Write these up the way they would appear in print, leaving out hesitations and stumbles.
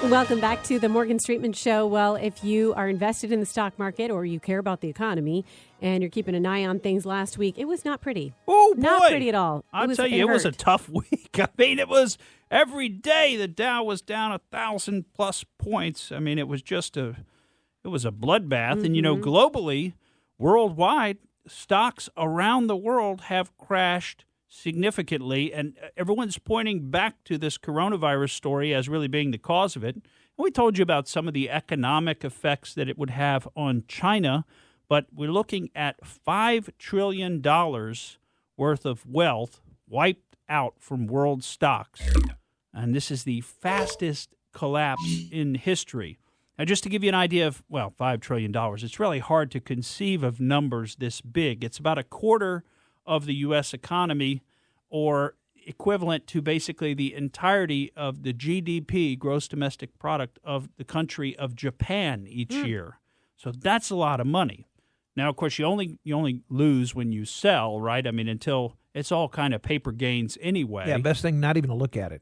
Welcome back to the Morgan Streetman Show. Well, if you are invested in the stock market or you care about the economy and you're keeping an eye on things last week, it was not pretty. Oh, boy. Not pretty at all. I'll tell you, it was a tough week. I mean, it was every day the Dow was down 1,000+ points. I mean, it was just it was a bloodbath. Mm-hmm. And, you know, globally, worldwide, stocks around the world have crashed significantly, and everyone's pointing back to this coronavirus story as really being the cause of it. And we told you about some of the economic effects that it would have on China, but we're looking at $5 trillion worth of wealth wiped out from world stocks. And this is the fastest collapse in history. Now, just to give you an idea of, well, $5 trillion, it's really hard to conceive of numbers this big. It's about a quarter of the U.S. economy, or equivalent to basically the entirety of the GDP, gross domestic product, of the country of Japan each year. So that's a lot of money. Now, of course, you only lose when you sell, right? I mean, until it's all kind of paper gains anyway. Yeah, best thing not even to look at it.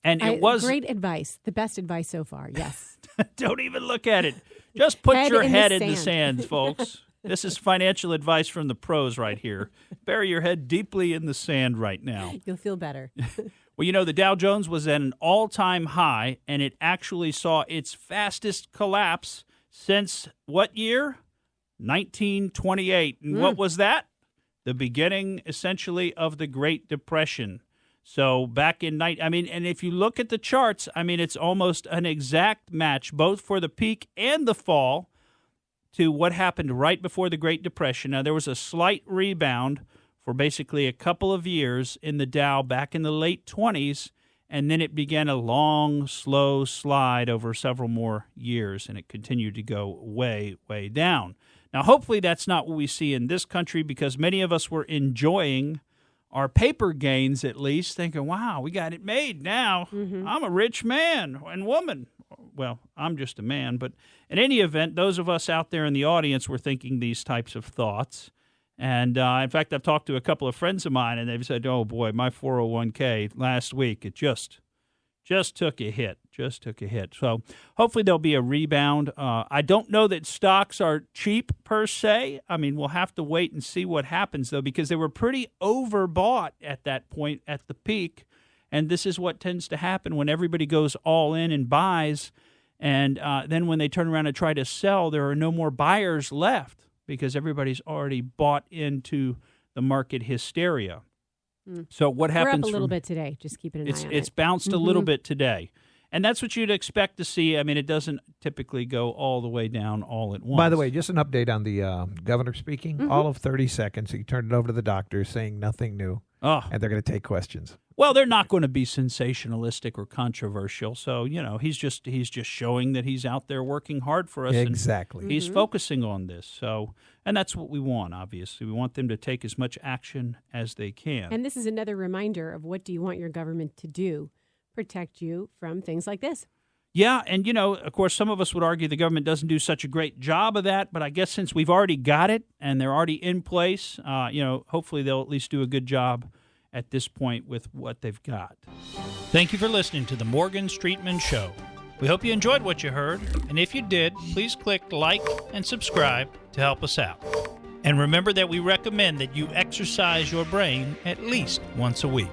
And it was great advice. The best advice so far, yes. Don't even look at it. Just put your head in the sand, folks. This is financial advice from the pros right here. Bury your head deeply in the sand right now. You'll feel better. Well, you know, the Dow Jones was at an all-time high, and it actually saw its fastest collapse since what year? 1928. And what was that? The beginning, essentially, of the Great Depression. So back in and if you look at the charts, I mean, it's almost an exact match, both for the peak and the fall, to what happened right before the Great Depression. Now, there was a slight rebound for basically a couple of years in the Dow back in the late 20s, and then it began a long, slow slide over several more years, and it continued to go way, way down. Now, hopefully that's not what we see in this country, because many of us were enjoying our paper gains, at least, thinking, wow, we got it made now. Mm-hmm. I'm a rich man and woman. Well, I'm just a man, but in any event, those of us out there in the audience were thinking these types of thoughts. And in fact, I've talked to a couple of friends of mine, and they've said, oh, boy, my 401k last week, it just took a hit, So hopefully there'll be a rebound. I don't know that stocks are cheap per se. I mean, we'll have to wait and see what happens, though, because they were pretty overbought at that point at the peak. And this is what tends to happen when everybody goes all in and buys. And then when they turn around and try to sell, there are no more buyers left because everybody's already bought into the market hysteria. So what happens? We're up a little bit today. Just keep it an eye on it. It's bounced a little bit today. And that's what you'd expect to see. I mean, it doesn't typically go all the way down all at once. By the way, just an update on the governor speaking. All of 30 seconds. He turned it over to the doctor saying nothing new. Oh. And they're going to take questions. Well, they're not going to be sensationalistic or controversial. So, you know, he's just showing that he's out there working hard for us. Exactly. And he's focusing on this. So, and that's what we want, obviously. We want them to take as much action as they can. And this is another reminder of what do you want your government to do? Protect you from things like this. Yeah, and, you know, of course, some of us would argue the government doesn't do such a great job of that, but I guess since we've already got it and they're already in place, you know, hopefully they'll at least do a good job at this point with what they've got. Thank you for listening to the Morgan Streetman Show. We hope you enjoyed what you heard, and if you did, please click like and subscribe to help us out. And remember that we recommend that you exercise your brain at least once a week.